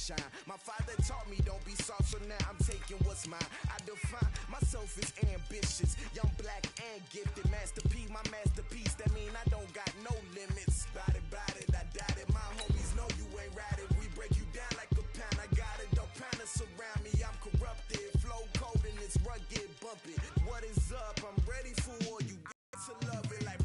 shine. My father taught me don't be soft, so now I'm taking what's mine. I define myself as ambitious, young, black, and gifted. Masterpiece, my masterpiece, that mean I don't got no limits. Bout it, I doubt it. My homies know you ain't right it. We break you down like a pound. I got it, don't pound to surround me. I'm corrupted, flow cold and it's rugged, bumpy. What is up? I'm ready for all you to love it like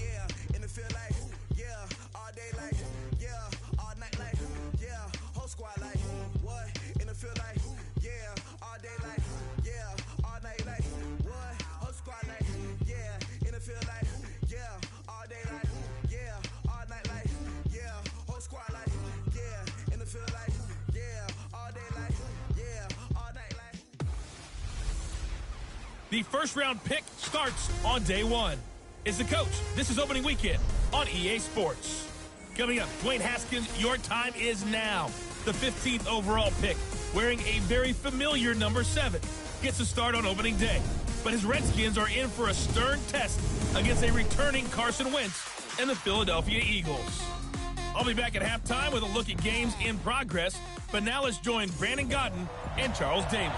yeah, and it feel like yeah, all day like yeah, all night like yeah, whole squad like what, and it feel like yeah, all day like yeah, all night like what, whole squad like yeah, and it feel like yeah, all day like yeah, all night like yeah, whole squad like yeah, and it feel like yeah, all day like yeah, all night like. The first round pick starts on day one. Is the coach. This is opening weekend on EA Sports. Coming up, Dwayne Haskins, your time is now. The 15th overall pick, wearing a very familiar number 7, gets a start on opening day. But his Redskins are in for a stern test against a returning Carson Wentz and the Philadelphia Eagles. I'll be back at halftime with a look at games in progress, but now let's join Brandon Gaudin and Charles Davis.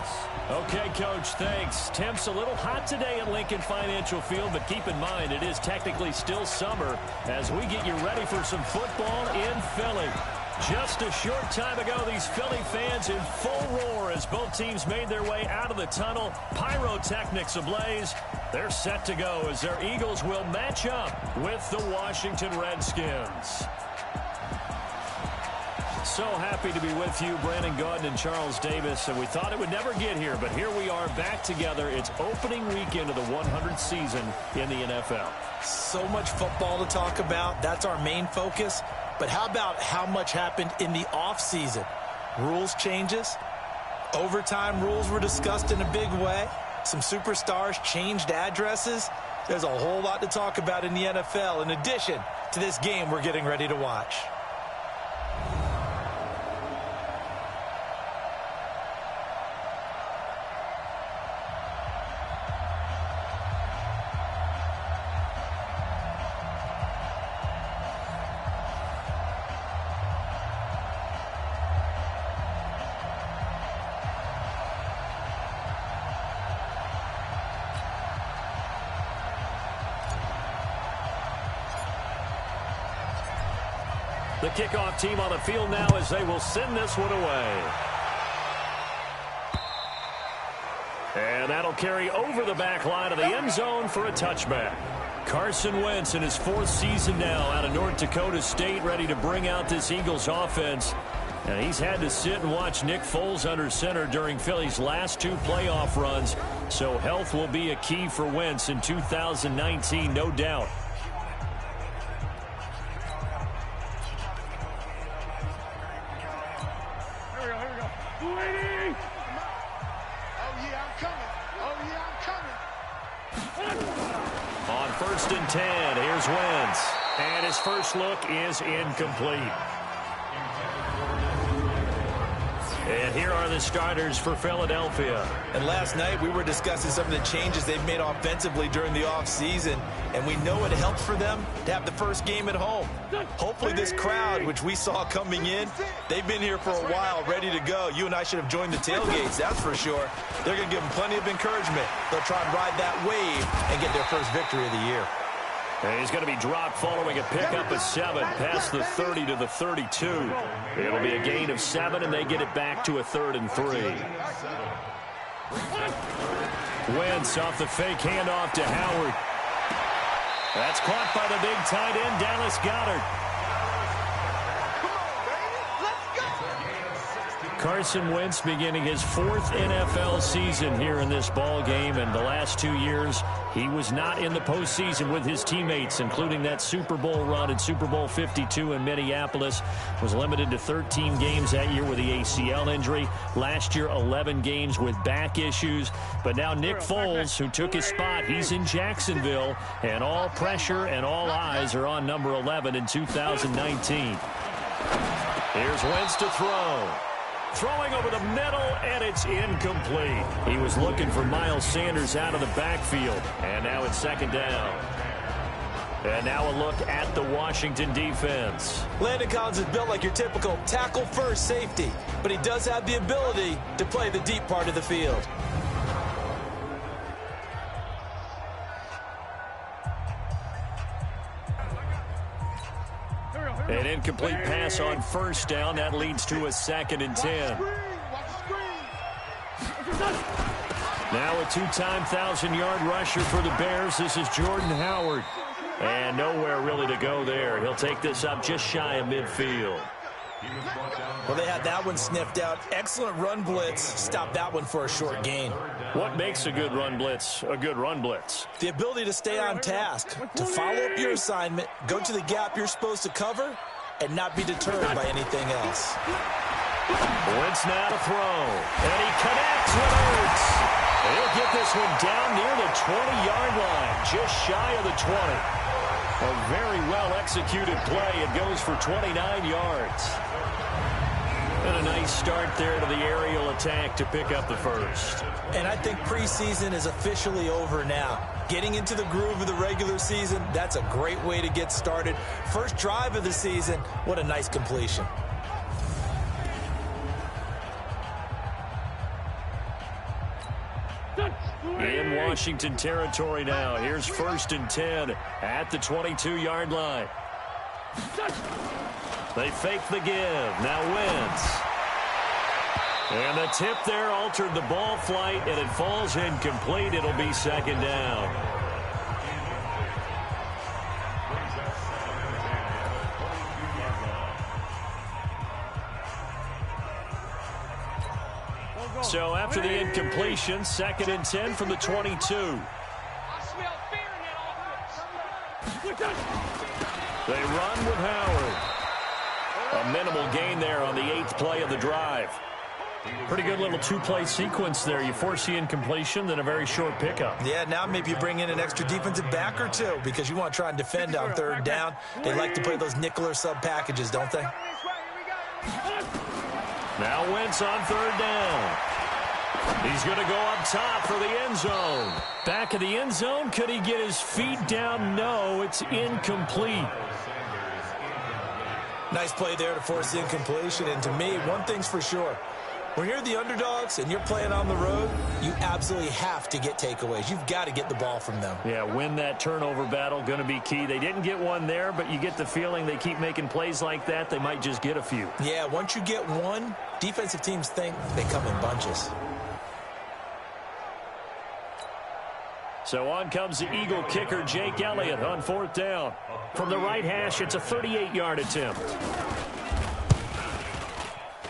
Okay, Coach, thanks. Temps a little hot today at Lincoln Financial Field, but keep in mind it is technically still summer as we get you ready for some football in Philly. Just a short time ago, these Philly fans in full roar as both teams made their way out of the tunnel. Pyrotechnics ablaze. They're set to go as their Eagles will match up with the Washington Redskins. So happy to be with you, Brandon Gaudin and Charles Davis, and we thought it would never get here, but here we are back together. It's opening weekend of the 100th season in the NFL. So much football to talk about. That's our main focus. But how about how much happened in the offseason? Rules changes. Overtime rules were discussed in a big way. Some superstars changed addresses. There's a whole lot to talk about in the NFL in addition to this game we're getting ready to watch. The kickoff team on the field now as they will send this one away. And that'll carry over the back line of the end zone for a touchback. Carson Wentz in his 4th season now out of North Dakota State, ready to bring out this Eagles offense. And he's had to sit and watch Nick Foles under center during Philly's last 2 playoff runs. So health will be a key for Wentz in 2019, no doubt. On 1st and 10, here's Wentz. And his first look is incomplete. And here are the starters for Philadelphia. And last night we were discussing some of the changes they've made offensively during the offseason, and we know it helped for them to have the first game at home. Hopefully this crowd, which we saw coming in, they've been here for a while, ready to go. You and I should have joined the tailgates, that's for sure. They're going to give them plenty of encouragement. They'll try and ride that wave and get their first victory of the year. And he's going to be dropped following a pickup of 7 past the 30 to the 32. It'll be a gain of 7, and they get it back to a 3rd and 3. Wentz off the fake handoff to Howard. That's caught by the big tight end, Dallas Goedert. Carson Wentz beginning his 4th NFL season here in this ball game, and the last 2 years he was not in the postseason with his teammates, including that Super Bowl run in Super Bowl 52 in Minneapolis. Was limited to 13 games that year with the ACL injury. Last year 11 games with back issues. But now Nick Foles, who took his spot, he's in Jacksonville, and all pressure and all eyes are on number 11 in 2019. Here's Wentz to throw. Throwing over the middle, and it's incomplete. He was looking for Miles Sanders out of the backfield, and now it's 2nd down. And now a look at the Washington defense. Landon Collins is built like your typical tackle-first safety, but he does have the ability to play the deep part of the field. An incomplete pass on first down. That leads to a 2nd and 10. Now a two-time 1,000-yard rusher for the Bears. This is Jordan Howard. And nowhere really to go there. He'll take this up just shy of midfield. Well, they had that one sniffed out. Excellent run blitz. Stop that one for a short gain. What makes a good run blitz a good run blitz? The ability to stay on task, to follow up your assignment, go to the gap you're supposed to cover, and not be deterred by anything else. Wentz now to throw. And he connects with Ertz. He'll get this one down near the 20-yard line, just shy of the 20. A very well-executed play. It goes for 29 yards. And a nice start there to the aerial attack to pick up the first. And I think preseason is officially over now. Getting into the groove of the regular season, that's a great way to get started. First drive of the season, what a nice completion. In Washington territory now. Here's 1st and 10 at the 22-yard line. They fake the give. Now Wentz. And the tip there altered the ball flight, and it falls incomplete. It'll be 2nd down. So after the incompletion, 2nd and 10 from the 22. They run with Howard. A minimal gain there on the 8th play of the drive. Pretty good little two-play sequence there. You force the incompletion, then a very short pickup. Yeah, now maybe you bring in an extra defensive back or two because you want to try and defend on 3rd down. They like to play those nickel or sub packages, don't they? Now Wentz on 3rd down. He's going to go up top for the end zone. Back of the end zone. Could he get his feet down? No, it's incomplete. Nice play there to force the incompletion. And to me, one thing's for sure. When you're the underdogs and you're playing on the road, you absolutely have to get takeaways. You've got to get the ball from them. Yeah, win that turnover battle, going to be key. They didn't get one there, but you get the feeling they keep making plays like that, they might just get a few. Yeah, once you get one, defensive teams think they come in bunches. So on comes the Eagle kicker, Jake Elliott, on 4th down. From the right hash, it's a 38-yard attempt.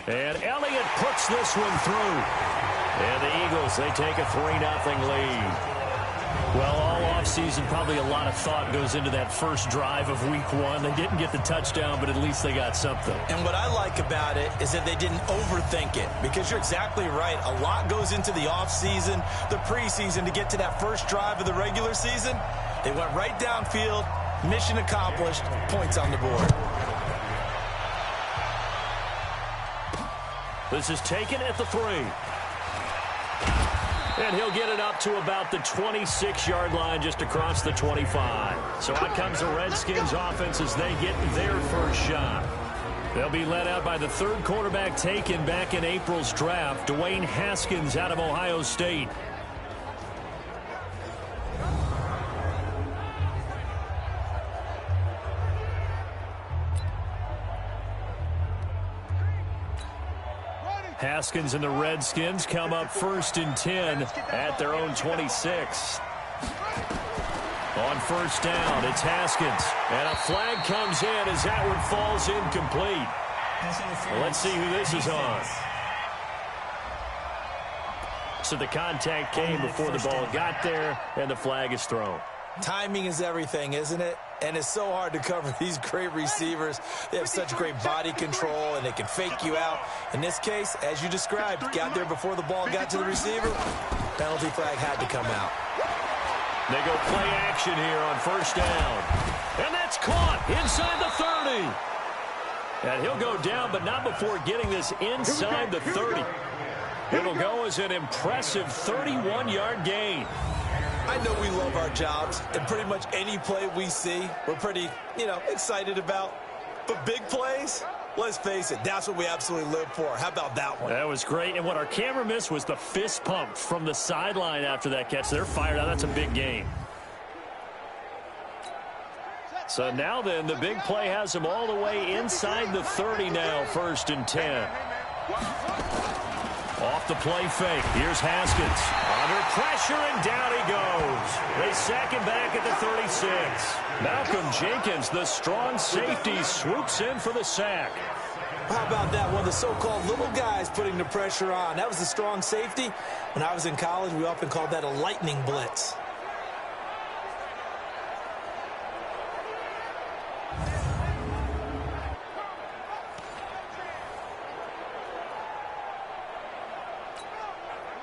And Elliott puts this one through. And the Eagles, they take a 3-0 lead. Well, all offseason, probably a lot of thought goes into that first drive of Week 1. They didn't get the touchdown, but at least they got something. And what I like about it is that they didn't overthink it, because you're exactly right. A lot goes into the offseason, the preseason, to get to that first drive of the regular season. They went right downfield, mission accomplished, points on the board. This is taken at the 3. And he'll get it up to about the 26-yard line, just across the 25. So out comes the Redskins offense as they get their first shot. They'll be led out by the 3rd quarterback taken back in April's draft, Dwayne Haskins out of Ohio State. Haskins and the Redskins come up 1st and 10 at their own 26. On 1st down, it's Haskins. And a flag comes in as that one falls incomplete. Well, let's see who this is on. So the contact came before the ball got there, and the flag is thrown. Timing is everything, isn't it? And it's so hard to cover these great receivers. They have such great body control, and they can fake you out. In this case, as you described, got there before the ball got to the receiver. Penalty flag had to come out. They go play action here on 1st down. And that's caught inside the 30. And he'll go down, but not before getting this inside the 30. It'll go as an impressive 31-yard gain. I know we love our jobs, and pretty much any play we see, we're pretty, excited about. But big plays, let's face it, that's what we absolutely live for. How about that one? That was great, and what our camera missed was the fist pump from the sideline after that catch. They're fired out. That's a big game. So now then, the big play has them all the way inside the 30 now, 1st and 10. Off the play fake. Here's Haskins. Under pressure, and down he goes. They sack him back at the 36. Malcolm Jenkins, the strong safety, swoops in for the sack. How about that? One of the so-called little guys putting the pressure on. That was the strong safety. When I was in college, we often called that a lightning blitz.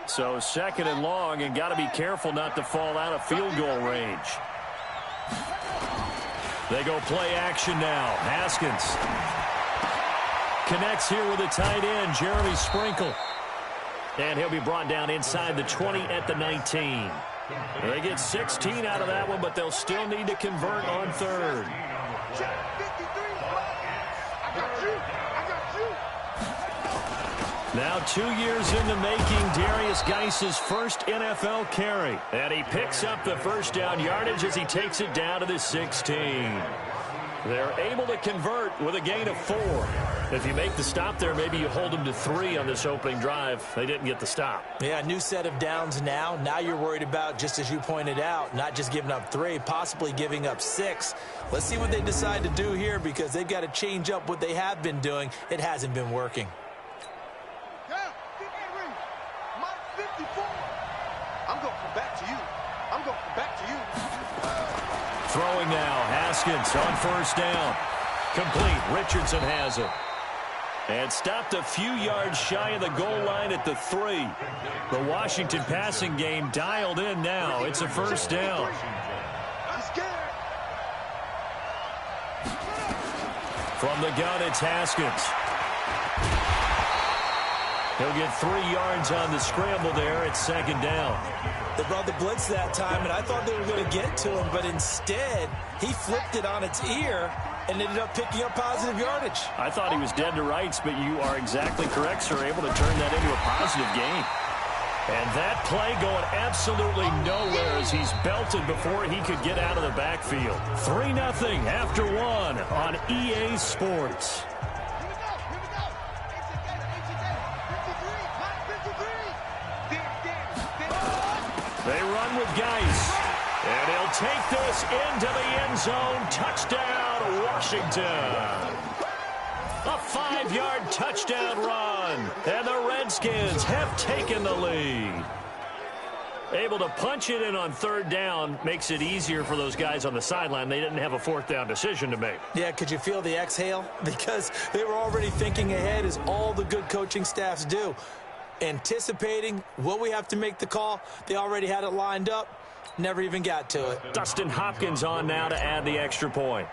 So 2nd and long, and got to be careful not to fall out of field goal range. They go play action now. Haskins connects here with a tight end, Jeremy Sprinkle. And he'll be brought down inside the 20 at the 19. They get 16 out of that one, but they'll still need to convert on 3rd. Now 2 years in the making, Darius Geis's first NFL carry. And he picks up the first down yardage as he takes it down to the 16. They're able to convert with a gain of 4. If you make the stop there, maybe you hold them to 3 on this opening drive. They didn't get the stop. Yeah, new set of downs now. Now you're worried about, just as you pointed out, not just giving up 3, possibly giving up 6. Let's see what they decide to do here, because they've got to change up what they have been doing. It hasn't been working. Throwing now, Haskins on 1st down. Complete, Richardson has it. And stopped a few yards shy of the goal line at the 3. The Washington passing game dialed in now. It's a 1st down. From the gun, it's Haskins. He'll get 3 yards on the scramble there at 2nd down. They brought the blitz that time, and I thought they were going to get to him, but instead, he flipped it on its ear and ended up picking up positive yardage. I thought he was dead to rights, but you are exactly correct, sir. Able to turn that into a positive gain. And that play going absolutely nowhere as he's belted before he could get out of the backfield. 3-0 after 1 on EA Sports. They run with Geis, and he'll take this into the end zone. Touchdown, Washington. A 5-yard touchdown run, and the Redskins have taken the lead. Able to punch it in on 3rd down makes it easier for those guys on the sideline. They didn't have a 4th down decision to make. Yeah, could you feel the exhale? Because they were already thinking ahead, as all the good coaching staffs do. Anticipating what we have to make the call. They already had it lined up. Never even got to it. Dustin Hopkins on now to add the extra point.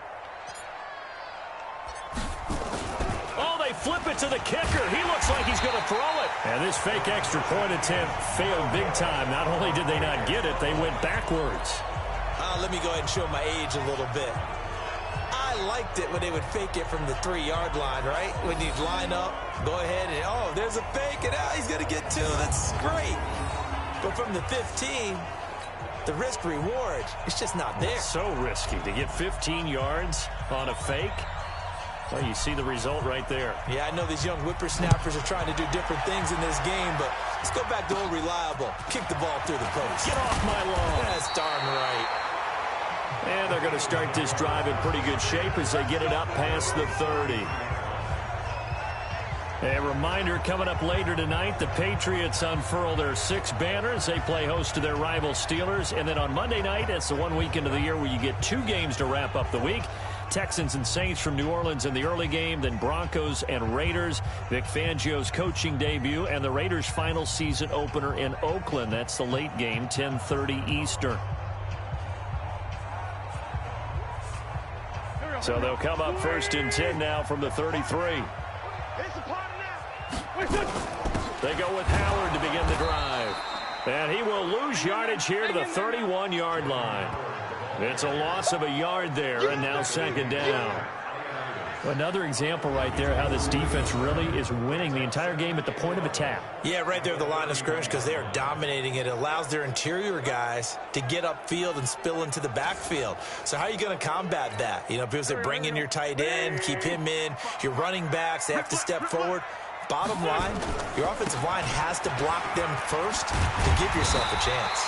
Oh, they flip it to the kicker. He looks like he's going to throw it. And this fake extra point attempt failed big time. Not only did they not get it, they went backwards. Let me go ahead and show my age a little bit. I liked it when they would fake it from the 3-yard line, right? When you'd line up, go ahead and, oh, there's a fake, and he's going to get 2. That's great. But from the 15, the risk-reward, it's just not there. It's so risky to get 15 yards on a fake. Well, you see the result right there. Yeah, I know these young whippersnappers are trying to do different things in this game, but let's go back to old reliable. Kick the ball through the post. Get off my lawn. That's darn right. And they're going to start this drive in pretty good shape as they get it up past the 30. A reminder, coming up later tonight, the Patriots unfurl their 6 banners. They play host to their rival Steelers. And then on Monday night, it's the one weekend of the year where you get 2 games to wrap up the week. Texans and Saints from New Orleans in the early game, then Broncos and Raiders. Vic Fangio's coaching debut, and the Raiders' final season opener in Oakland. That's the late game, 10:30 Eastern. So they'll come up 1st and 10 now from the 33. They go with Howard to begin the drive. And he will lose yardage here to the 31-yard line. It's a loss of a yard there, and now second down. Another example right there how this defense really is winning the entire game at the point of attack. Yeah, right there at the line of scrimmage because they are dominating it. It allows their interior guys to get upfield and spill into the backfield. So how are you going to combat that? You know, because they bring in your tight end, keep him in. Your running backs, they have to step forward. Bottom line, your offensive line has to block them first to give yourself a chance.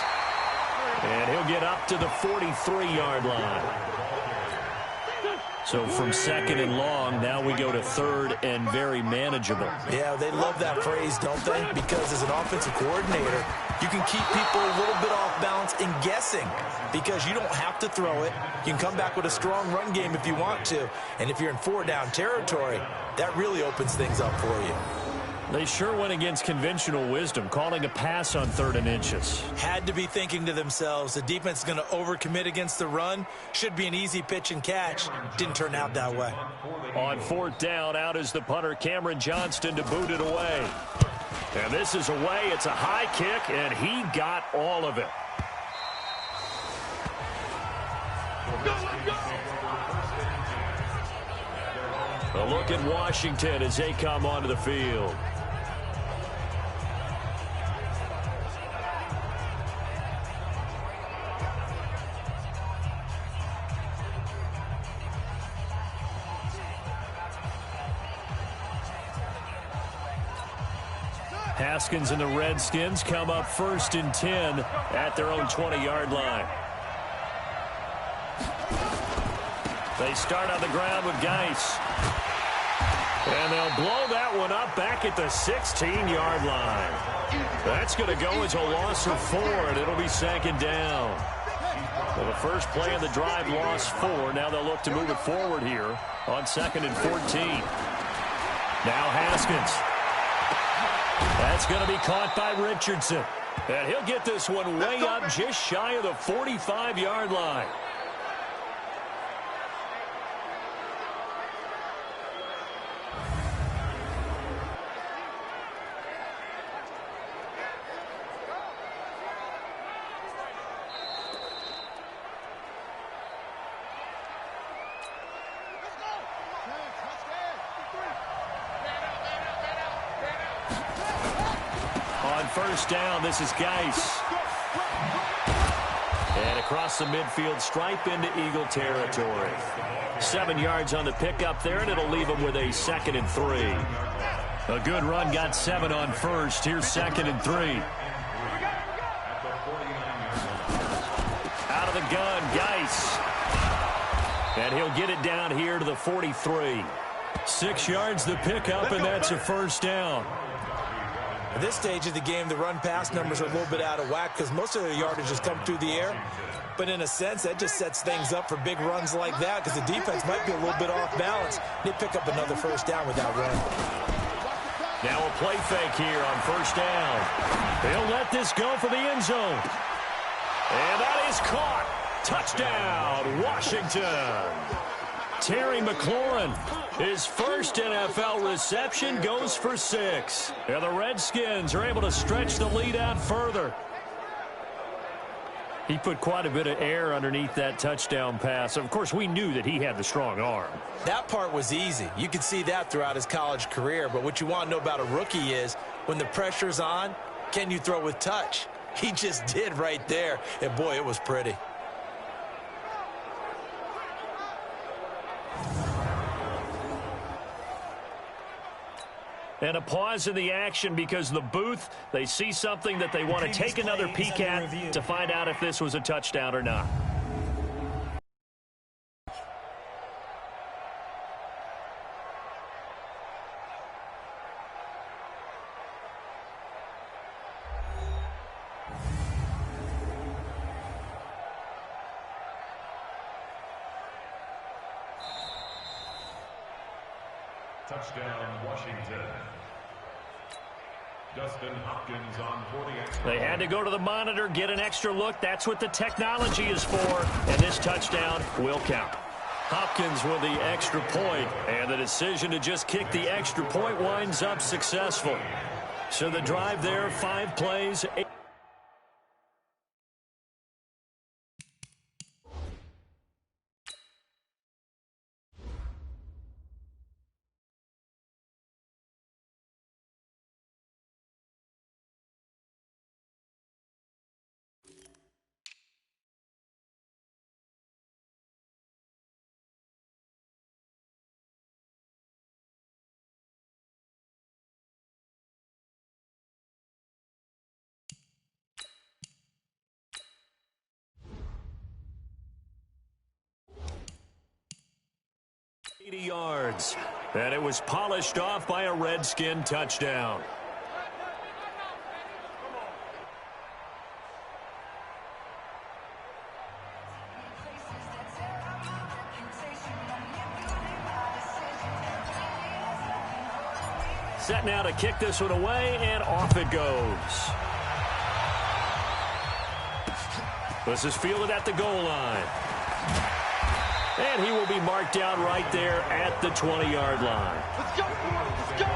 And he'll get up to the 43-yard line. So from second and long, now we go to third and very manageable. Yeah, they love that phrase, don't they? Because as an offensive coordinator, you can keep people a little bit off balance and guessing because you don't have to throw it. You can come back with a strong run game if you want to. And if you're in four-down territory, that really opens things up for you. They sure went against conventional wisdom, calling a pass on 3rd and inches. Had to be thinking to themselves, the defense is going to overcommit against the run. Should be an easy pitch and catch. Didn't turn out that way. On 4th down, out is the punter, Cameron Johnston, to boot it away. And this is away. It's a high kick, and he got all of it. A look at Washington as they come onto the field. Haskins and the Redskins come up 1st and 10 at their own 20-yard line. They start on the ground with Geis. And they'll blow that one up back at the 16-yard line. That's going to go as a loss of 4, and it'll be second down. Well, the first play of the drive lost 4. Now they'll look to move it forward here on 2nd and 14. Now Haskins. That's going to be caught by Richardson. And he'll get this one way up just shy of the 45-yard line. First down, this is Geis. And across the midfield stripe into Eagle territory. 7 yards on the pickup there, and it'll leave them with a 2nd and 3. A good run, got 7 on first. Here's 2nd and 3. Out of the gun, Geis. And he'll get it down here to the 43. 6 yards the pickup, and that's a first down. At this stage of the game, the run-pass numbers are a little bit out of whack because most of their yardage has come through the air. But in a sense, that just sets things up for big runs like that because the defense might be a little bit off balance. They pick up another first down with that run. Now a play fake here on first down. They'll let this go for the end zone. And that is caught. Touchdown, Washington. Terry McLaurin, his first NFL reception, goes for 6. And the Redskins are able to stretch the lead out further. He put quite a bit of air underneath that touchdown pass. Of course, we knew that he had the strong arm. That part was easy. You could see that throughout his college career. But what you want to know about a rookie is when the pressure's on, can you throw with touch? He just did right there. And, boy, it was pretty. And a pause in the action because the booth, they see something that they want to take another peek at to find out if this was a touchdown or not. Touchdown, Washington. Dustin Hopkins on 40. They had to go to the monitor, get an extra look. That's what the technology is for. And this touchdown will count. Hopkins with the extra point, and the decision to just kick the extra point winds up successful. So the drive there, 5 plays, 80 yards. And it was polished off by a Redskin touchdown. Set now to kick this one away, and off it goes. This is fielded at the goal line. And he will be marked down right there at the 20-yard line. Let's go! Let's go!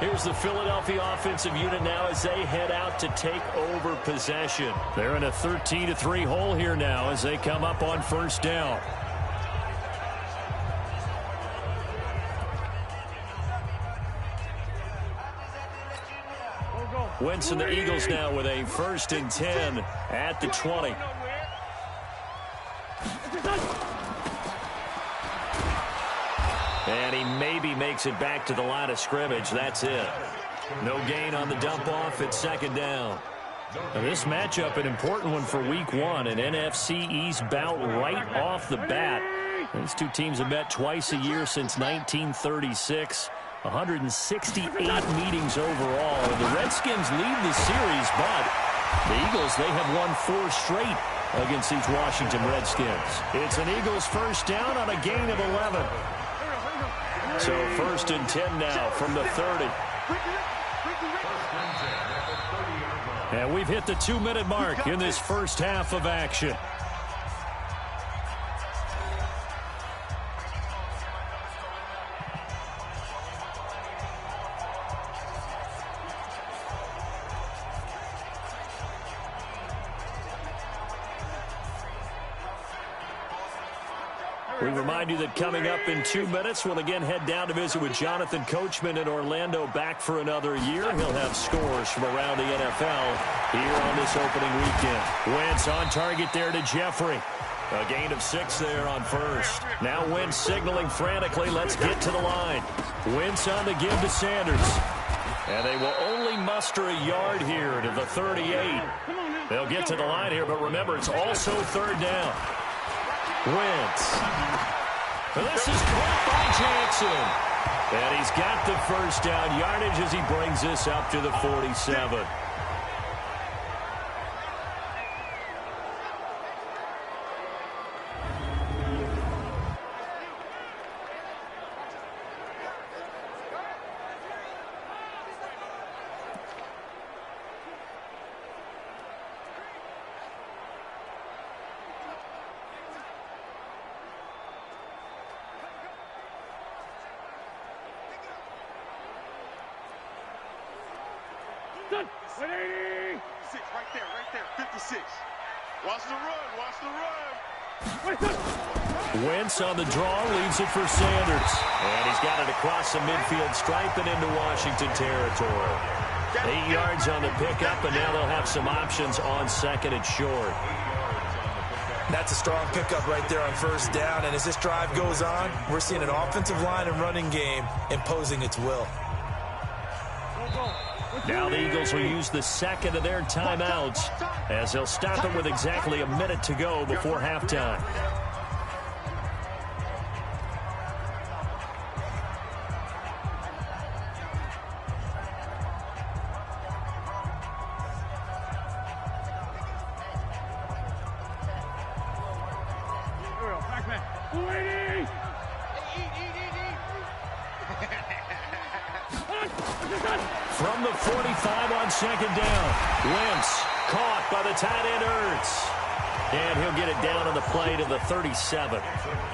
Here's the Philadelphia offensive unit now as they head out to take over possession. They're in a 13-3 hole here now as they come up on first down. Wentz and the Eagles now with a 1st and 10 at the 20. And he maybe makes it back to the line of scrimmage. That's it. No gain on the dump off at 2nd down. Now this matchup, an important one for week 1, an NFC East bout right off the bat. These two teams have met twice a year since 1936. 168 meetings overall. The Redskins lead the series, but the Eagles, they have won 4 straight against these Washington Redskins. It's an Eagles 1st down on a gain of 11. So 1st and 10 now from the 30. And we've hit the 2-minute mark in this first half of action. We remind you that coming up in 2 minutes, we'll again head down to visit with Jonathan Coachman in Orlando, back for another year. He'll have scores from around the NFL here on this opening weekend. Wentz on target there to Jeffrey. A gain of 6 there on first. Now Wentz signaling frantically, let's get to the line. Wentz on the give to Sanders. And they will only muster a yard here to the 38. They'll get to the line here, but remember, it's also 3rd down. Wentz. This is caught by Jackson. And he's got the 1st down yardage as he brings this up to the 47. Right there, 56. Watch the run. Wentz on the draw, leaves it for Sanders. And he's got it across the midfield stripe and into Washington territory. 8 yards on the pickup, and now they'll have some options on 2nd and short. That's a strong pickup right there on 1st down, and as this drive goes on, we're seeing an offensive line and running game imposing its will. Now the Eagles will use the 2nd of their timeouts as they'll stop it with exactly a minute to go before halftime. From the 45 on 2nd down. Wentz caught by the tight end Ertz. And he'll get it down on the play to the 37.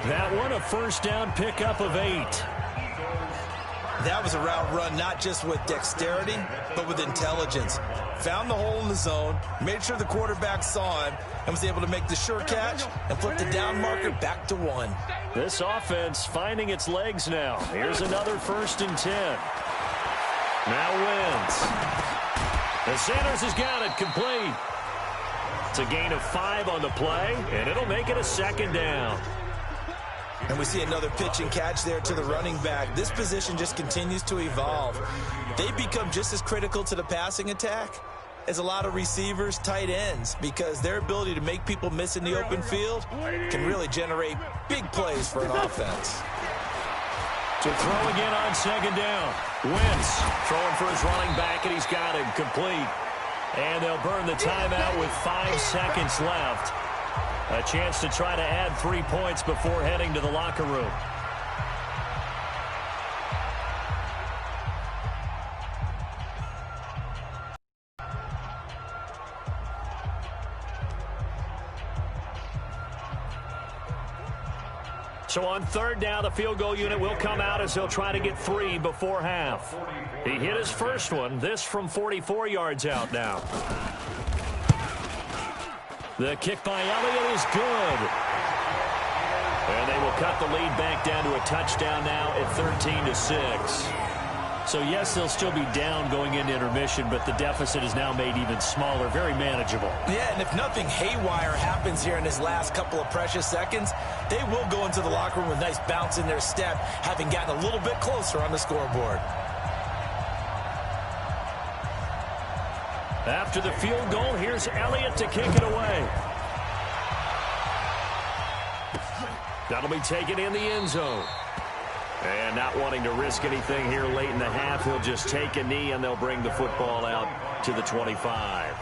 That one a 1st down pickup of 8. That was a route run not just with dexterity, but with intelligence. Found the hole in the zone, made sure the quarterback saw him, and was able to make the sure catch and flip the down marker back to 1. This offense finding its legs now. Here's another 1st and 10. Now Wentz. And Sanders has got it complete. It's a gain of 5 on the play, and it'll make it a 2nd down. And we see another pitch and catch there to the running back. This position just continues to evolve. They become just as critical to the passing attack is a lot of receivers, tight ends, because their ability to make people miss in the open field can really generate big plays for an offense. To throw again on second down. Wentz throwing for his running back, and he's got him complete. And they'll burn the timeout with 5 seconds left. A chance to try to add 3 points before heading to the locker room. So on third down, the field goal unit will come out as they'll try to get 3 before half. He hit his first one, this from 44 yards out now. The kick by Elliott is good. And they will cut the lead back down to a touchdown now at 13-6. So, yes, they'll still be down going into intermission, but the deficit is now made even smaller, very manageable. Yeah, and if nothing haywire happens here in his last couple of precious seconds, they will go into the locker room with a nice bounce in their step, having gotten a little bit closer on the scoreboard. After the field goal, here's Elliott to kick it away. That'll be taken in the end zone. And not wanting to risk anything here late in the half, he'll just take a knee and they'll bring the football out to the 25.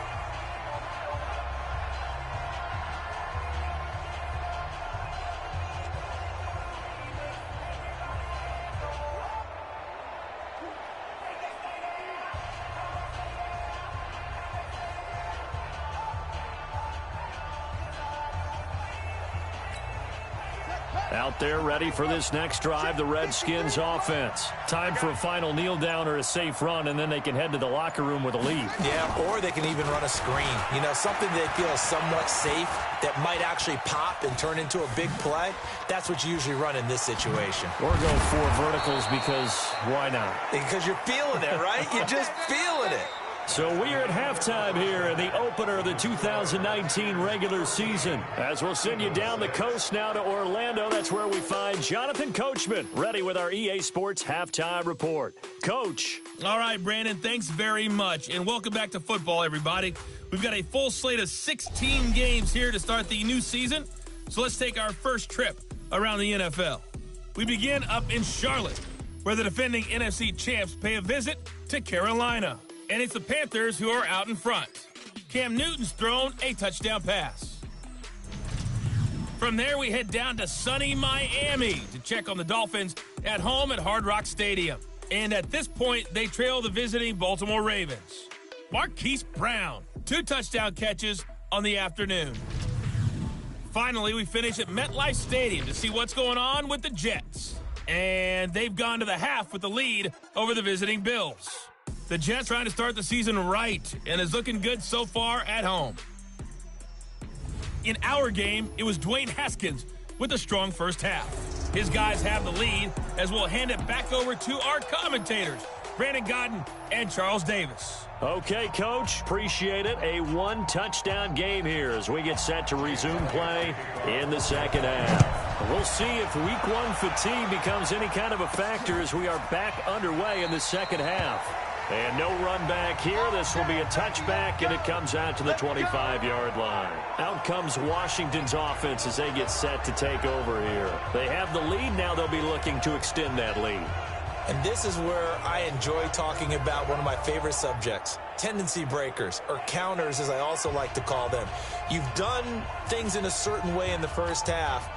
Out there ready for this next drive, the Redskins offense. Time for a final kneel down or a safe run, and then they can head to the locker room with a lead. Yeah, or they can even run a screen. You know, something they feel is somewhat safe that might actually pop and turn into a big play. That's what you usually run in this situation. Or go 4 verticals because why not? Because you're feeling it, right? You're just feeling it. So we are at halftime here in the opener of the 2019 regular season. As we'll send you down the coast now to Orlando, that's where we find Jonathan Coachman, ready with our EA Sports Halftime Report. Coach. All right, Brandon, thanks very much. And welcome back to football, everybody. We've got a full slate of 16 games here to start the new season. So let's take our first trip around the NFL. We begin up in Charlotte, where the defending NFC champs pay a visit to Carolina. And it's the Panthers who are out in front. Cam Newton's thrown a touchdown pass. From there, we head down to sunny Miami to check on the Dolphins at home at Hard Rock Stadium. And at this point, they trail the visiting Baltimore Ravens. Marquise Brown, 2 touchdown catches on the afternoon. Finally, we finish at MetLife Stadium to see what's going on with the Jets. And they've gone to the half with the lead over the visiting Bills. The Jets trying to start the season right and is looking good so far at home. In our game, it was Dwayne Haskins with a strong first half. His guys have the lead as we'll hand it back over to our commentators, Brandon Godden and Charles Davis. Okay, Coach. Appreciate it. A 1-touchdown game here as we get set to resume play in the second half. We'll see if week 1 fatigue becomes any kind of a factor as we are back underway in the second half. And no run back here. This will be a touchback, and it comes out to the 25-yard line. Out comes Washington's offense as they get set to take over here. They have the lead. Now they'll be looking to extend that lead. And this is where I enjoy talking about one of my favorite subjects, tendency breakers, or counters as I also like to call them. You've done things in a certain way in the first half,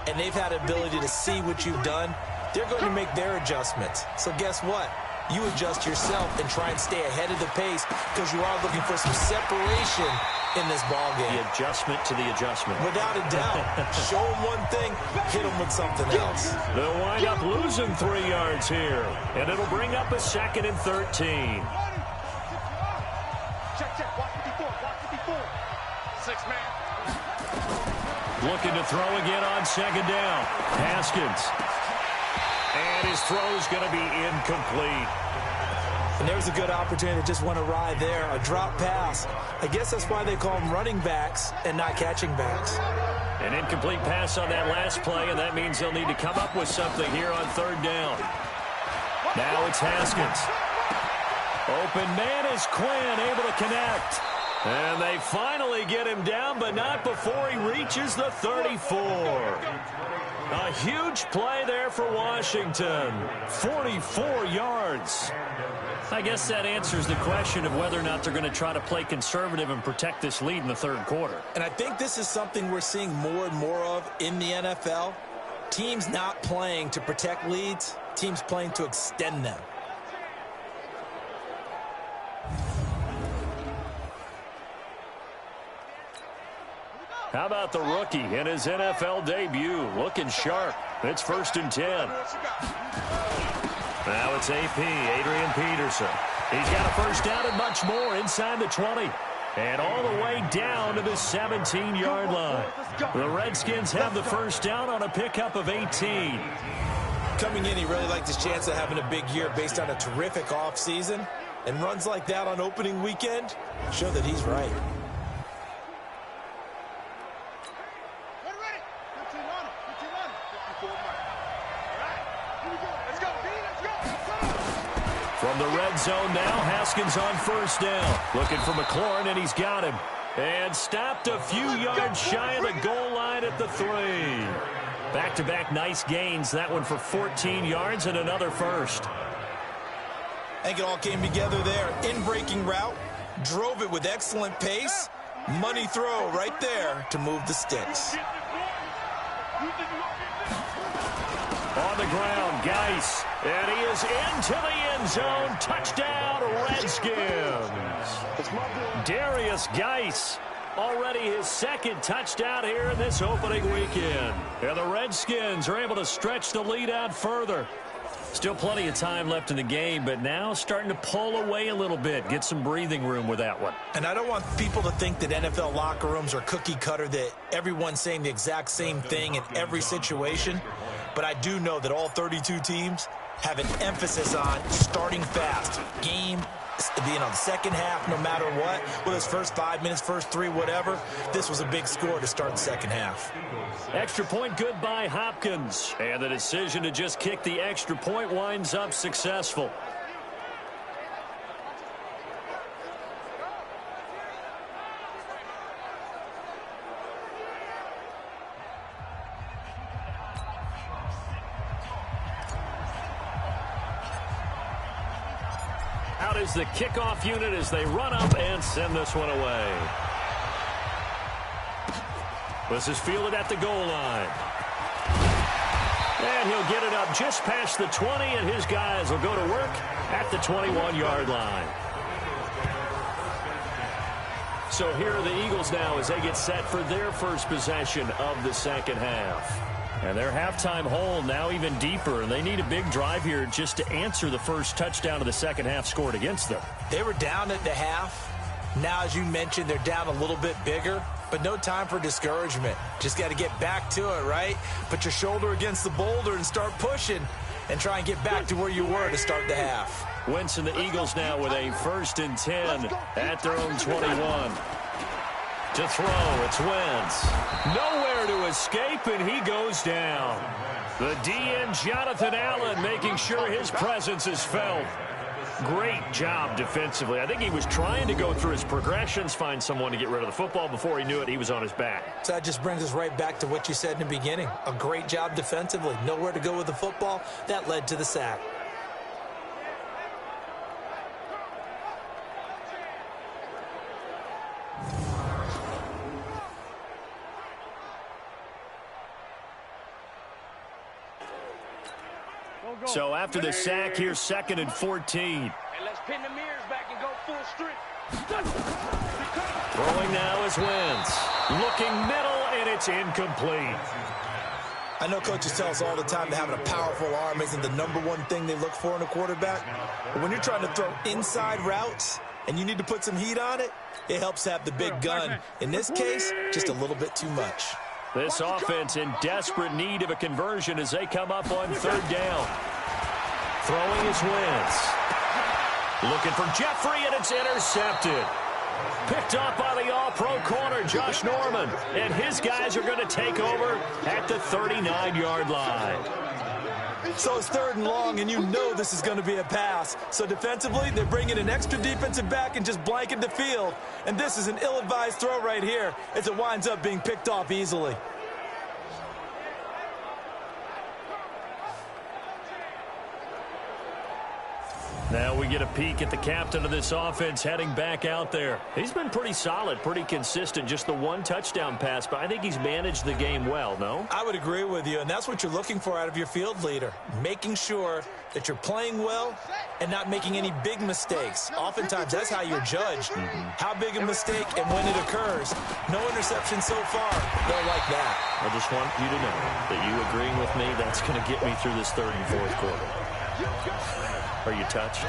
and they've had ability to see what you've done. They're going to make their adjustments. So guess what? You adjust yourself and try and stay ahead of the pace because you are looking for some separation in this ball game. The adjustment to the adjustment. Without a doubt. Show them one thing, hit them with something else. They'll wind up losing 3 yards here, and it'll bring up a 2nd and 13. Check. Watch 54. 6 man. Looking to throw again on second down. Haskins. And his throw's going to be incomplete. And there's a good opportunity that just went awry there. A drop pass. I guess that's why they call them running backs and not catching backs. An incomplete pass on that last play, and that means they'll need to come up with something here on third down. Now it's Haskins. Open man is Quinn, able to connect. And they finally get him down, but not before he reaches the 34. A huge play there for Washington. 44 yards. I guess that answers the question of whether or not they're going to try to play conservative and protect this lead in the third quarter. And I think this is something we're seeing more and more of in the NFL. Teams not playing to protect leads, teams playing to extend them. How about the rookie in his NFL debut? Looking sharp. It's 1st and 10. Now it's AP, Adrian Peterson. He's got a first down and much more inside the 20. And all the way down to the 17-yard line. The Redskins have the first down on a pickup of 18. Coming in, he really liked his chance of having a big year based on a terrific offseason. And runs like that on opening weekend show that he's right. From the red zone now, Haskins on first down. Looking for McLaurin, and he's got him. And stopped a few yards shy of the goal line at the 3. Back-to-back nice gains. That one for 14 yards and another first. I think it all came together there. In-breaking route, drove it with excellent pace. Money throw right there to move the sticks. On the ground, Geis. And he is into the end zone. Touchdown, Redskins. Darius Geis, already his second touchdown here in this opening weekend. And the Redskins are able to stretch the lead out further. Still plenty of time left in the game, but now starting to pull away a little bit. Get some breathing room with that one. And I don't want people to think that NFL locker rooms are cookie cutter, that everyone's saying the exact same thing in every situation. But I do know that all 32 teams have an emphasis on starting fast. Game, the second half, no matter what. Whether it's first 5 minutes, first 3, whatever. This was a big score to start the second half. Extra point good by Hopkins. And the decision to just kick the extra point winds up successful. Out is the kickoff unit as they run up and send this one away. This is fielded at the goal line. And he'll get it up just past the 20, and his guys will go to work at the 21-yard line. So here are the Eagles now as they get set for their first possession of the second half. And their halftime hole now even deeper, and they need a big drive here just to answer the first touchdown of the second half scored against them. They were down at the half. Now, as you mentioned, they're down a little bit bigger, but no time for discouragement. Just got to get back to it, right? Put your shoulder against the boulder and start pushing and try and get back to where you were to start the half. Wentz and the Eagles now with a 1st and 10 at their own 21. To throw, it's Wentz. Nowhere to escape, and he goes down. The DN, Jonathan Allen, making sure his presence is felt. Great job defensively. I think he was trying to go through his progressions, find someone to get rid of the football. Before he knew it, he was on his back. So that just brings us right back to what you said in the beginning. A great job defensively. Nowhere to go with the football. That led to the sack. So after the sack, here's 2nd and 14. And let's pin the mirrors back and go full strength. Throwing now is Wentz. Looking middle, and it's incomplete. I know coaches tell us all the time that having a powerful arm isn't the #1 thing they look for in a quarterback. But when you're trying to throw inside routes and you need to put some heat on it, it helps to have the big gun. In this case, just a little bit too much. This offense in desperate need of a conversion as they come up on 3rd down. Throwing is Wentz. Looking for Jeffrey, and it's intercepted. Picked up by the all-pro corner, Josh Norman. And his guys are going to take over at the 39-yard line. So it's 3rd and long, and you know this is going to be a pass. So defensively, they're bringing an extra defensive back and just blanket the field. And this is an ill-advised throw right here as it winds up being picked off easily. Now we get a peek at the captain of this offense heading back out there. He's been pretty solid, pretty consistent, just the one touchdown pass, but I think he's managed the game well, no? I would agree with you, and that's what you're looking for out of your field leader, making sure that you're playing well and not making any big mistakes. Oftentimes, that's how you're judged. How big a mistake and when it occurs. No interception so far. They'll like that. I just want you to know that you agreeing with me, that's going to get me through this 3rd and 4th quarter. Are you touched?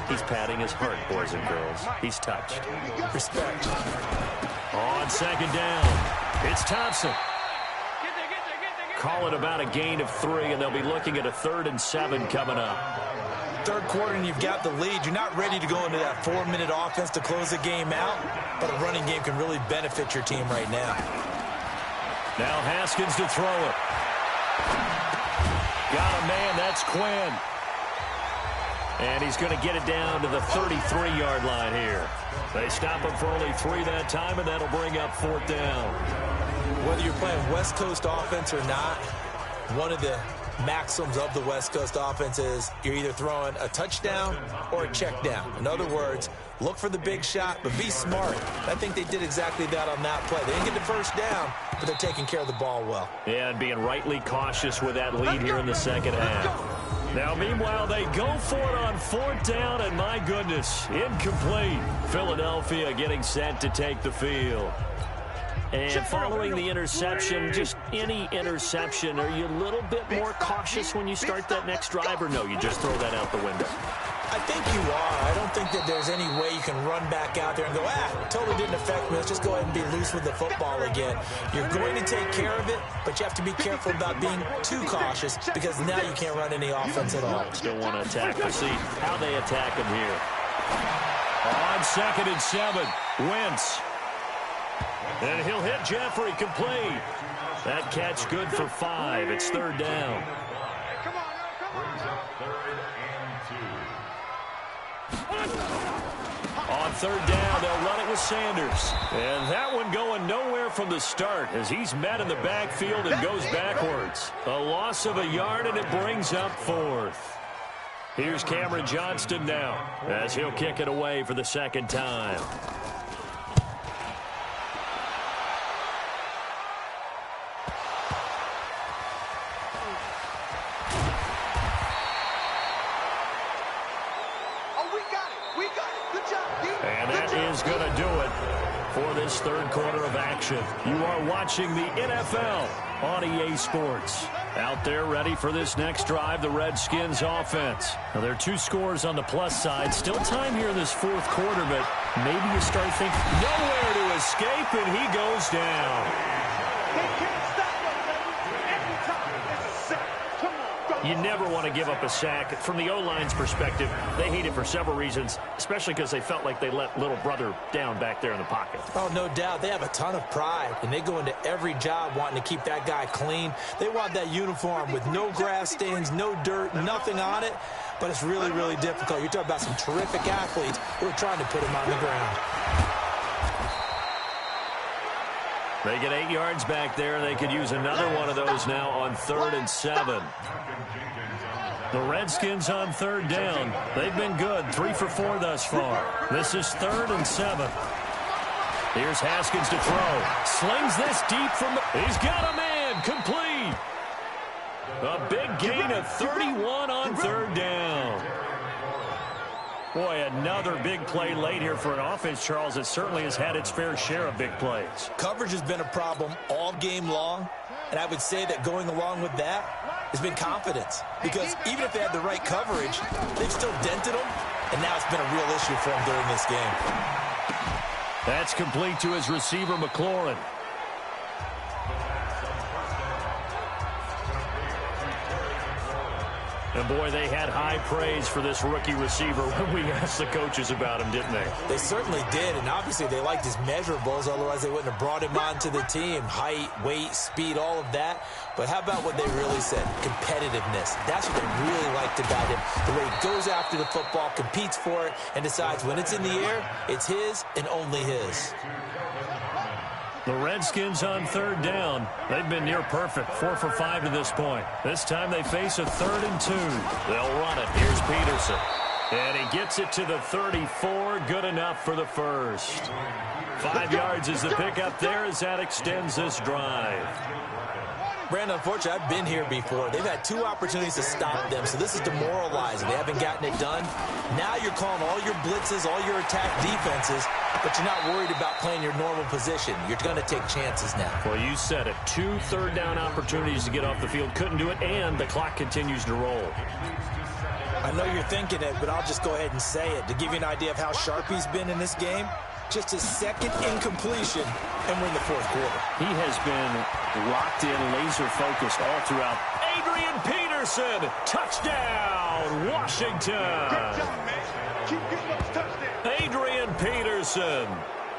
He's patting his heart, boys and girls. He's touched. Respect. On 2nd down, it's Thompson. Call it about a gain of 3, and they'll be looking at a 3rd and 7 coming up. 3rd quarter, and you've got the lead. You're not ready to go into that 4-minute offense to close the game out, but a running game can really benefit your team right now. Now Haskins to throw it. Got a man, that's Quinn. And he's going to get it down to the 33-yard line here. They stop him for only 3 that time, and that'll bring up 4th down. Whether you're playing West Coast offense or not, one of the maxims of the West Coast offense is you're either throwing a touchdown or a check down. In other words, look for the big shot, but be smart. I think they did exactly that on that play. They didn't get the 1st down, but they're taking care of the ball well. Yeah, and being rightly cautious with that lead here in the 2nd half. Now, meanwhile, they go for it on 4th down, and my goodness, incomplete. Philadelphia getting set to take the field. And following the interception, just any interception, are you a little bit more cautious when you start that next drive, or no, you just throw that out the window? I think you are. I don't think that there's any way you can run back out there and go, totally didn't affect me. Let's just go ahead and be loose with the football again. You're going to take care of it, but you have to be careful about being too cautious because now you can't run any offense at all. Still want to attack. We'll see how they attack him here. On 2nd and 7, Wentz. And he'll hit Jeffrey, complete. That catch good for 5. It's 3rd down. On 3rd down, they'll run it with Sanders. And that one going nowhere from the start as he's met in the backfield and goes backwards. A loss of a yard, and it brings up 4th. Here's Cameron Johnston now as he'll kick it away for the 2nd time. And that is going to do it for this 3rd quarter of action. You are watching the NFL on EA Sports. Out there ready for this next drive, the Redskins offense. Now, there are 2 scores on the plus side. Still time here in this 4th quarter, but maybe you start thinking, nowhere to escape, and he goes down. You never want to give up a sack. From the O-line's perspective, they hate it for several reasons, especially because they felt like they let little brother down back there in the pocket. Oh, no doubt. They have a ton of pride, and they go into every job wanting to keep that guy clean. They want that uniform with no grass stains, no dirt, nothing on it, but it's really, really difficult. You're talking about some terrific athletes who are trying to put him on the ground. They get 8 yards back there. They could use another one of those now on 3rd and 7. The Redskins on 3rd down. They've been good, 3 for 4 thus far. This is 3rd and 7. Here's Haskins to throw. Slings this deep from the... He's got a man, complete. A big gain of 31 on 3rd down. Boy, another big play late here for an offense, Charles, that certainly has had its fair share of big plays. Coverage has been a problem all game long, and I would say that going along with that has been confidence. Because even if they had the right coverage, they've still dented them, and now it's been a real issue for them during this game. That's complete to his receiver, McLaurin. And, boy, they had high praise for this rookie receiver when we asked the coaches about him, didn't they? They certainly did, and obviously they liked his measurables. Otherwise, they wouldn't have brought him onto the team. Height, weight, speed, all of that. But how about what they really said? Competitiveness. That's what they really liked about him. The way he goes after the football, competes for it, and decides when it's in the air, it's his and only his. The Redskins on third down. They've been near perfect, 4 for 5 to this point. This time they face a 3rd and 2. They'll run it. Here's Peterson. And he gets it to the 34. Good enough for the first. 5 yards is the pickup there as that extends this drive. Brandon, unfortunately, I've been here before. They've had 2 opportunities to stop them, so this is demoralizing. They haven't gotten it done. Now you're calling all your blitzes, all your attack defenses, but you're not worried about playing your normal position. You're going to take chances now. Well, you said it. 2 third-down opportunities to get off the field. Couldn't do it, and the clock continues to roll. I know you're thinking it, but I'll just go ahead and say it. To give you an idea of how sharp he's been in this game, just his 2nd incompletion, and we're in the 4th quarter. He has been locked in, laser-focused all throughout. Adrian Peterson, touchdown, Washington. Good job, man. Keep getting those touchdowns. Adrian Peterson,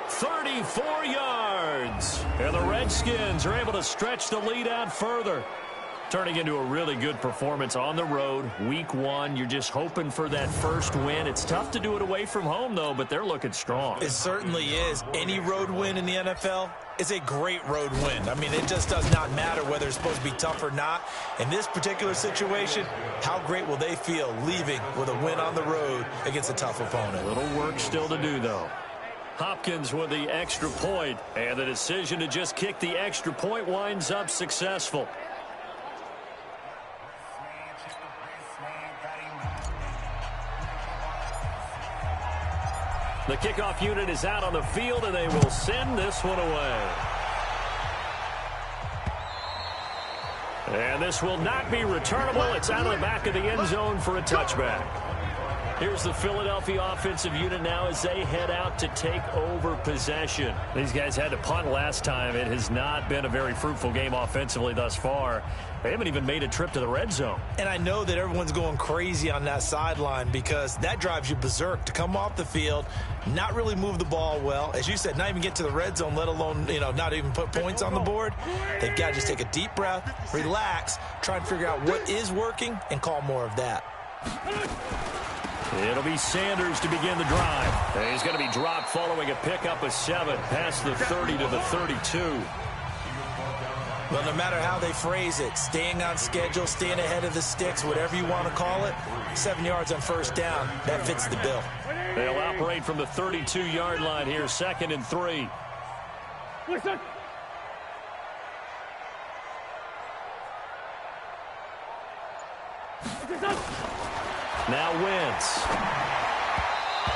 34 yards. And the Redskins are able to stretch the lead out further. Turning into a really good performance on the road. Week 1, you're just hoping for that first win. It's tough to do it away from home, though, but they're looking strong. It certainly is. Any road win in the NFL is a great road win. I mean, it just does not matter whether it's supposed to be tough or not. In this particular situation, how great will they feel leaving with a win on the road against a tough opponent? A little work still to do, though. Hopkins with the extra point, and the decision to just kick the extra point winds up successful. The kickoff unit is out on the field, and they will send this one away. And this will not be returnable. It's out of the back of the end zone for a touchback. Here's the Philadelphia offensive unit now as they head out to take over possession. These guys had to punt last time. It has not been a very fruitful game offensively thus far. They haven't even made a trip to the red zone. And I know that everyone's going crazy on that sideline because that drives you berserk to come off the field, not really move the ball well. As you said, not even get to the red zone, let alone, not even put points on the board. They've got to just take a deep breath, relax, try and figure out what is working, and call more of that. It'll be Sanders to begin the drive. And he's going to be dropped following a pickup of 7 past the 30 to the 32. Well, no matter how they phrase it, staying on schedule, staying ahead of the sticks, whatever you want to call it, 7 yards on first down, that fits the bill. They'll operate from the 32-yard line here, 2nd and 3. Now Wentz.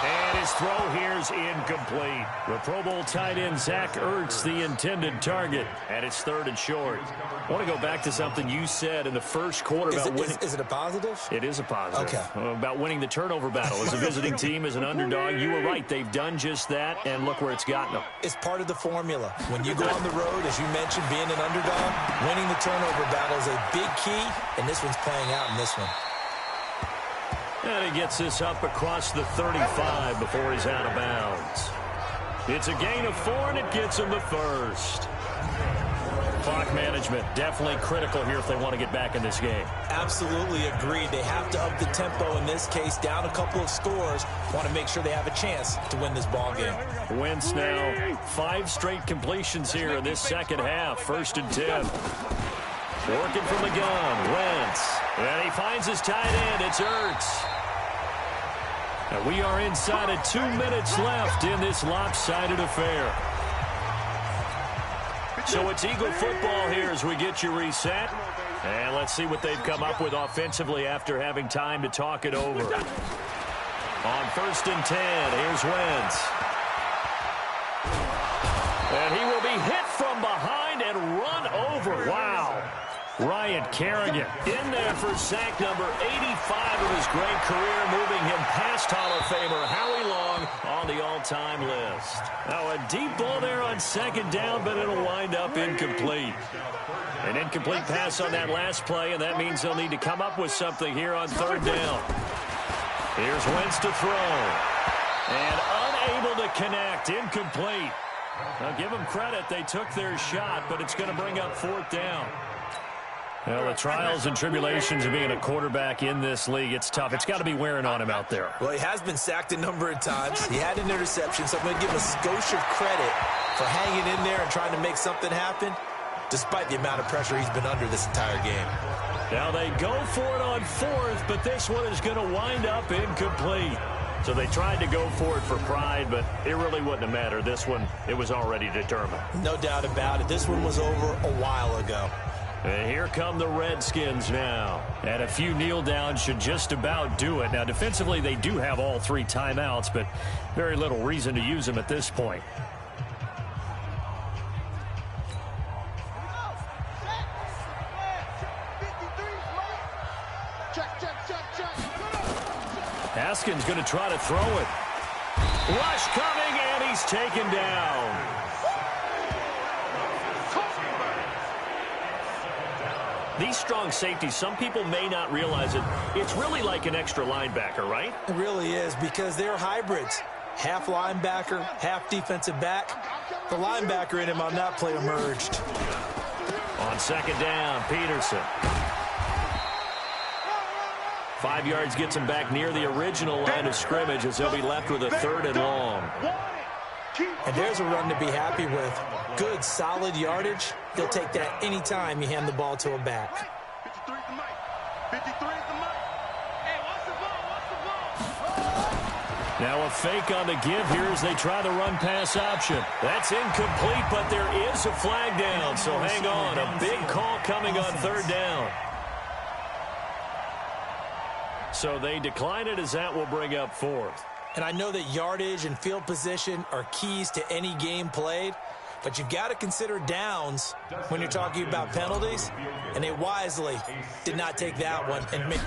And his throw here is incomplete. The Pro Bowl tight end Zach Ertz, the intended target, and it's 3rd and short. I want to go back to something you said in the first quarter about winning. Is it a positive? It is a positive. Okay. About winning the turnover battle. As a visiting team, as an underdog, you were right. They've done just that, and look where it's gotten them. It's part of the formula. When you go on the road, as you mentioned, being an underdog, winning the turnover battle is a big key, and this one's playing out in this one. And he gets this up across the 35 before he's out of bounds. It's a gain of 4, and it gets him the first. Clock management definitely critical here if they want to get back in this game. Absolutely agreed. They have to up the tempo in this case, down a couple of scores. Want to make sure they have a chance to win this ball game. Wentz now 5 straight completions here in this second half. 1st and 10. Working from the gun, Wentz. And he finds his tight end. It's Ertz. And we are inside of 2 minutes left in this lopsided affair. So it's Eagle football here as we get you reset. And let's see what they've come up with offensively after having time to talk it over. On 1st and 10, here's Wentz. And he will be hit from behind and run over. Wow. Ryan Kerrigan in there for sack number 85 of his great career, moving him past Hall of Famer Howie Long on the all-time list. Now a deep ball there on second down, but it'll wind up incomplete. An incomplete pass on that last play, and that means they'll need to come up with something here on third down. Here's Wentz to throw. And unable to connect, incomplete. Now give them credit, they took their shot, but it's going to bring up fourth down. Well, the trials and tribulations of being a quarterback in this league, it's tough. It's got to be wearing on him out there. Well, he has been sacked a number of times. He had an interception, so I'm going to give him a skosh of credit for hanging in there and trying to make something happen, despite the amount of pressure he's been under this entire game. Now they go for it on fourth, but this one is going to wind up incomplete. So they tried to go for it for pride, but it really wouldn't have mattered. This one, it was already determined. No doubt about it. This one was over a while ago. And here come the Redskins now. And a few kneel downs should just about do it. Now, defensively, they do have all three timeouts, but very little reason to use them at this point. Haskins going to try to throw it. Rush coming, and he's taken down. These strong safeties, some people may not realize it. It's really like an extra linebacker, right? It really is, because they're hybrids. Half linebacker, half defensive back. The linebacker in him on that play emerged. On second down, Peterson. 5 yards gets him back near the original line of scrimmage as he'll be left with a third and long. And there's a run to be happy with. Good, solid yardage. They'll take that any time you hand the ball to a back. 53 is the mic. 53 is the mic. Hey, watch the ball, watch the ball. Now a fake on the give here as they try the run-pass option. That's incomplete, but there is a flag down, so hang on. A big call coming on third down. So they decline it as that will bring up fourth. And I know that yardage and field position are keys to any game played, but you've got to consider downs when you're talking about penalties, and they wisely did not take that one and make.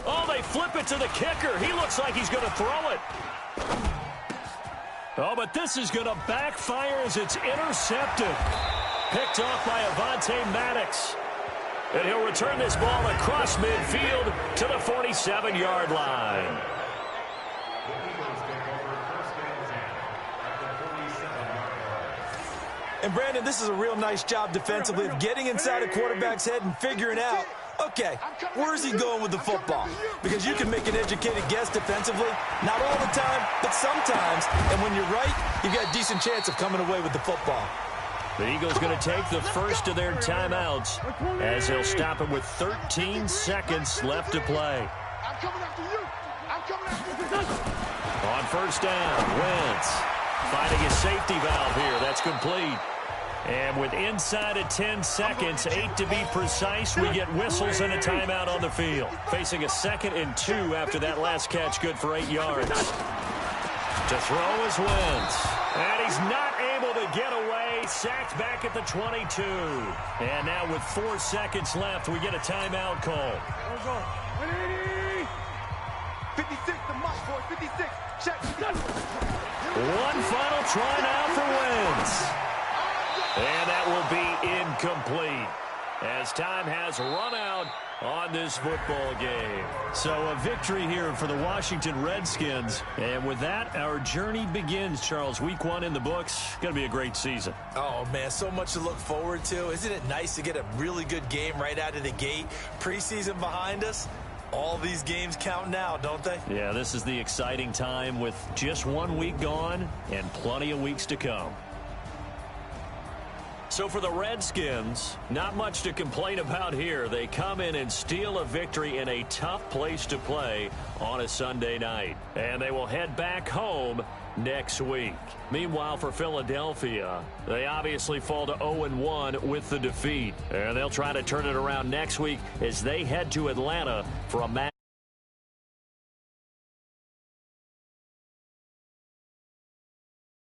Oh, they flip it to the kicker. He looks like he's going to throw it. Oh, but this is going to backfire as it's intercepted. Picked off by Avonte Maddox. And he'll return this ball across midfield to the 47-yard line. And, Brandon, this is a real nice job defensively of getting inside a quarterback's head and figuring out, okay, where's he going with the football? Because you can make an educated guess defensively, not all the time, but sometimes. And when you're right, you've got a decent chance of coming away with the football. The Eagles going to take the first of their timeouts as they'll stop it with 13 seconds left to play. I'm coming after you. I'm coming after you. On first down, Wentz finding his safety valve here. That's complete. And with inside of 10 seconds, 8 to be precise, we get whistles and a timeout on the field. Facing a 2nd and 2 after that last catch, good for 8 yards. To throw is Wentz. And he's not able to get away. Sacked back at the 22. And now with 4 seconds left, we get a timeout call. 56, the mark, boy. 56. Check. One final try now for Wentz. And that will be incomplete as time has run out on this football game. So a victory here for the Washington Redskins. And with that, our journey begins, Charles. Week 1 in the books. Going to be a great season. Oh, man, so much to look forward to. Isn't it nice to get a really good game right out of the gate? Preseason behind us. All these games count now, don't they? Yeah, this is the exciting time with just 1 week gone and plenty of weeks to come. So for the Redskins, not much to complain about here. They come in and steal a victory in a tough place to play on a Sunday night. And they will head back home next week. Meanwhile, for Philadelphia, they obviously fall to 0-1 with the defeat. And they'll try to turn it around next week as they head to Atlanta for a match.